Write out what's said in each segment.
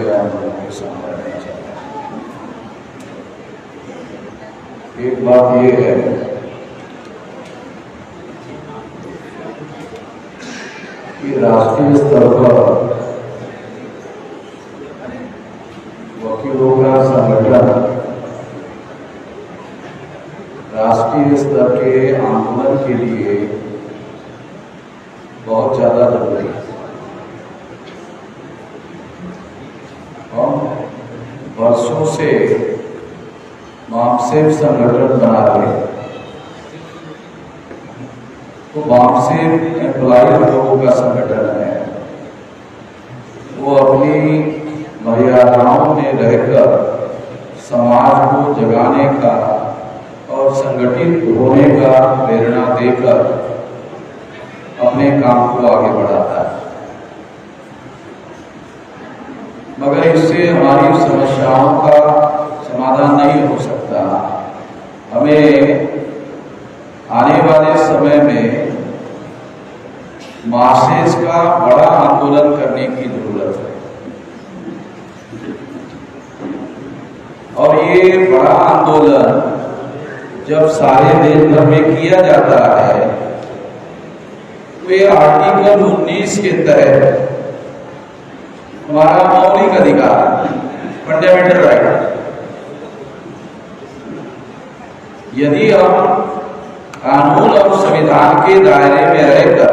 हुए आंदोलन के सामने रहना चाहता हूँ। एक बात ये है कि राष्ट्रीय स्तर पर वकीलों का संगठन राष्ट्रीय स्तर के आंदोलन के लिए बहुत ज्यादा जरूरी है। हम वर्षों से मापसेप संगठन बना रहे हैं, तो मापसेप एम्प्लॉय लोगों का संगठन है। वो अपनी मर्यादाओं में रहकर समाज को जगाने का और संगठित होने का प्रेरणा देकर अपने काम को आगे बढ़ाता है। मगर इससे हमारी समस्याओं का समाधान नहीं हो सकता। हमें आने वाले समय में मासेस का बड़ा आंदोलन करने की जरूरत है, और ये बड़ा आंदोलन जब सारे देश भर में किया जाता है तो ये आर्टिकल 19 के तहत हमारा मौलिक अधिकार, फंडामेंटल राइट, यदि हम कानून और संविधान के दायरे में रहकर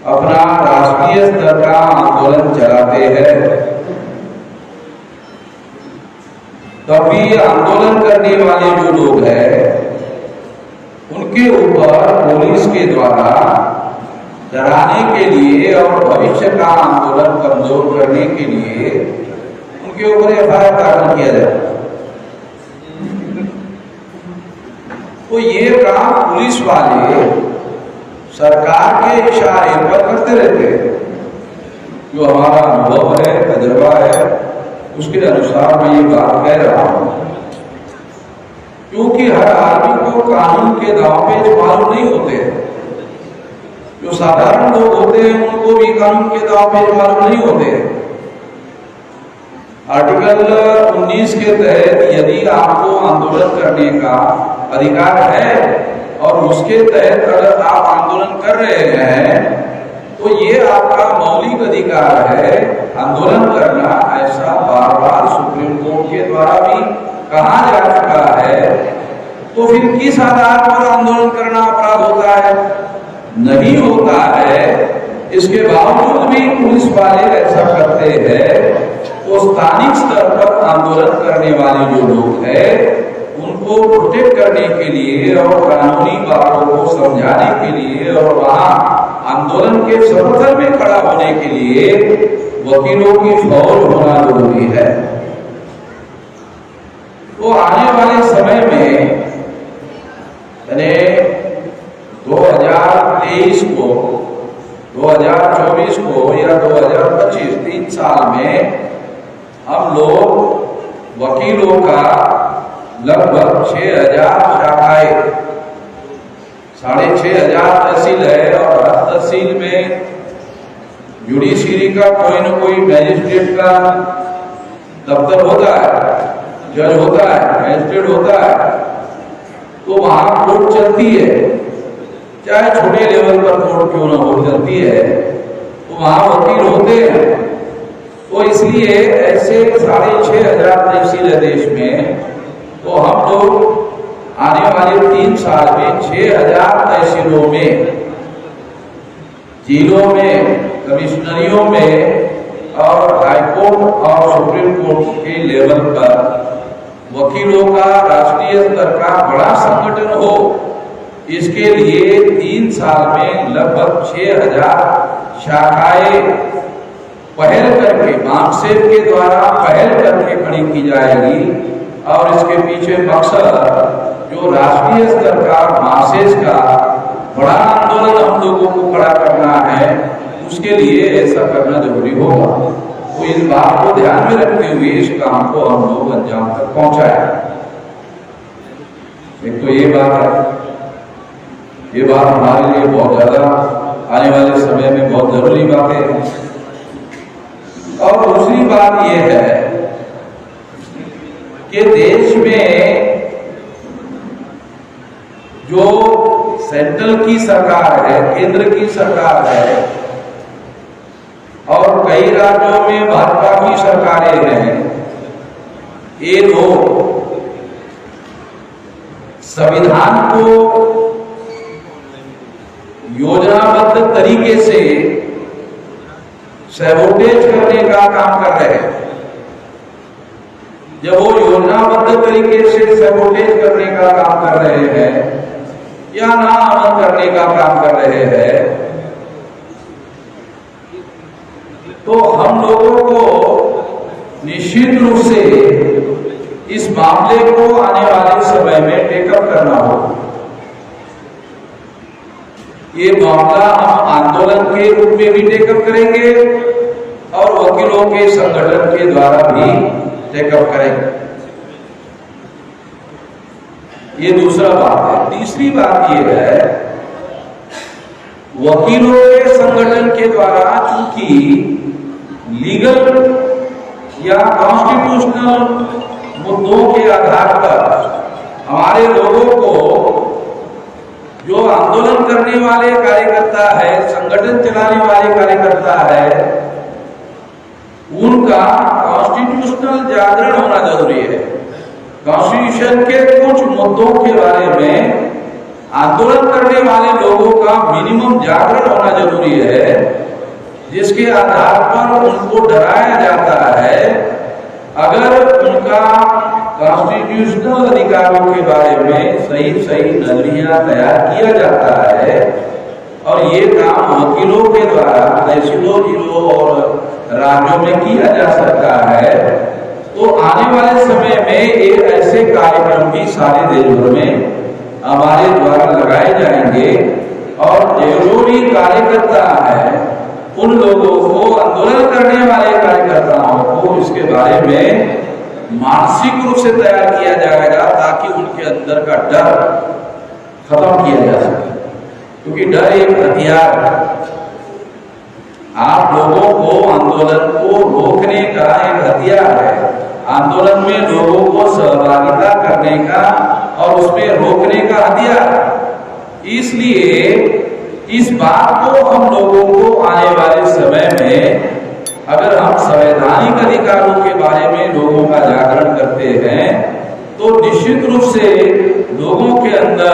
अपना राष्ट्रीय स्तर का आंदोलन चलाते हैं, तभी आंदोलन करने वाले जो लोग हैं उनके ऊपर पुलिस के द्वारा डराने के लिए और भविष्य का आंदोलन कमजोर करने के लिए उनके ऊपर एफआईआर दाखिल किया जाता है। तो ये काम पुलिस वाले सरकार के इशारे पर करते रहते हैं। जो हमारा अनुभव है, तजुर्बा है, उसके अनुसार मैं ये बात कह रहा हूं, क्योंकि हर आदमी को कानून के दांवपेच मालूम नहीं होते। जो साधारण लोग होते हैं उनको भी कानून के दांवपेच मालूम नहीं होते। आर्टिकल 19 के तहत यदि आपको आंदोलन करने का अधिकार है और उसके तहत अगर आप आंदोलन कर रहे हैं तो ये आपका मौलिक अधिकार है आंदोलन करना। ऐसा बार बार सुप्रीम कोर्ट के द्वारा भी कहा जा चुका है। तो फिर किस आधार पर आंदोलन करना अपराध होता है? नहीं होता है। इसके बावजूद भी पुलिस वाले ऐसा करते हैं। तो स्थानिक स्तर पर आंदोलन करने वाले जो लोग हैं उनको प्रोटेक्ट करने के लिए और कानूनी बातों को समझाने के लिए और वहां आंदोलन के समर्थन में खड़ा होने के लिए वकीलों की फौज होना जरूरी है। तो आने वाले समय में यानी 2023 को, 2024 को या 2025, 3 साल में हम लोग वकीलों का लगभग 6000 शाखाएं, 6500 तहसील है और हर तहसील में जुडिशरी का कोई न कोई मैजिस्ट्रेट का दफ्तर होता है, जज होता है, मैजिस्ट्रेट होता है। तो वहां कोर्ट चलती है, चाहे छोटे लेवल पर कोर्ट क्यों न हो, चलती है। तो वहां वकील होते हैं। तो इसलिए ऐसे 6500 तहसील है देश में। तो हम लोग आने वाले 3 साल में 6000 तहसीलों में, जिलों में, कमिश्नरियों में और हाईकोर्ट और सुप्रीम कोर्ट के लेवल पर वकीलों का राष्ट्रीय स्तर का बड़ा संगठन हो। इसके लिए 3 साल में लगभग 6000 शाखाएं पहल करके, मापसेप के द्वारा पहल करके खड़ी की जाएगी। और इसके पीछे मकसद जो राष्ट्रीय स्तर का मासेस का बड़ा आंदोलन हम लोगों को खड़ा करना है, उसके लिए ऐसा करना जरूरी होगा। तो इस बात को ध्यान में रखते हुए इस काम को हम लोग अंजाम तक पहुंचाए। एक तो ये बात है, ये बात हमारे लिए बहुत ज्यादा आने वाले समय में बहुत जरूरी बातें हैं। और दूसरी बात यह है कि देश में जो सेंट्रल की सरकार है, केंद्र की सरकार है, और कई राज्यों में भाजपा की सरकारें हैं, ये लोग संविधान को योजनाबद्ध तरीके से सैबोटेज करने का काम कर रहे हैं। जब वो योजनाबद्ध तरीके से सैबोटेज करने का काम कर रहे हैं या ना अमल करने का काम कर रहे हैं, तो हम लोगों को निश्चित रूप से इस मामले को आने वाले समय में टेकअप करना होगा। ये मामला हम आंदोलन के रूप में भी टेकअप करेंगे और वकीलों के संगठन के द्वारा भी टेकअप करेंगे। ये दूसरा बात है। तीसरी बात ये है, वकीलों के संगठन के द्वारा चूंकि लीगल या कॉन्स्टिट्यूशनल मुद्दों के आधार पर हमारे लोगों को, जो आंदोलन करने वाले कार्यकर्ता है, संगठन चलाने वाले कार्यकर्ता है, उनका कॉन्स्टिट्यूशनल जागरण होना जरूरी है। कॉन्स्टिट्यूशन के कुछ मुद्दों के बारे में आंदोलन करने वाले लोगों का मिनिमम जागरण होना जरूरी है, जिसके आधार पर उनको डराया जाता है। अगर उनका कॉन्स्टिट्यूशनल अधिकारों के बारे में सही नजरिया तैयार किया जाता है और ये काम वकीलों के द्वारा तहसीलों, जिलों और राज्यों में किया जा सकता है, तो आने वाले समय में ये ऐसे कार्यक्रम भी सारे देश भर में हमारे द्वारा लगाए जाएंगे और जो भी कार्यकर्ता है उन लोगों को, आंदोलन करने वाले कार्यकर्ताओं को इसके बारे में मानसिक रूप से तैयार किया जाएगा ताकि उनके अंदर का डर खत्म किया जा सके, क्योंकि डर एक हथियार है। आप लोगों को आंदोलन को रोकने का एक हथियार है, आंदोलन में लोगों को सहभागिता करने का और उसमें रोकने का हथियार। इसलिए इस बात को हम लोगों को आने वाले समय में, अगर हम संवैधानिक अधिकारों के बारे में लोगों का जागरण करते हैं, तो निश्चित रूप से लोगों के अंदर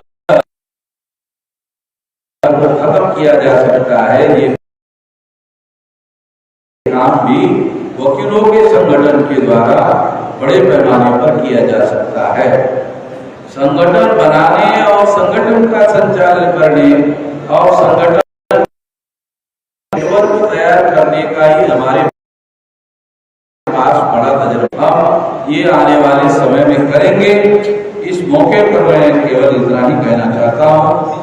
खत्म किया जा सकता है। ये काम भी वकीलों के संगठन के द्वारा बड़े पैमाने पर किया जा सकता है। संगठन बनाने और संगठन का संचालन करने और संगठन नेटवर्क तैयार करने का ही हमारे पास बड़ा तजुर्बा हम ये आने वाले समय में करेंगे। इस मौके पर मैं केवल इतना ही कहना चाहता हूँ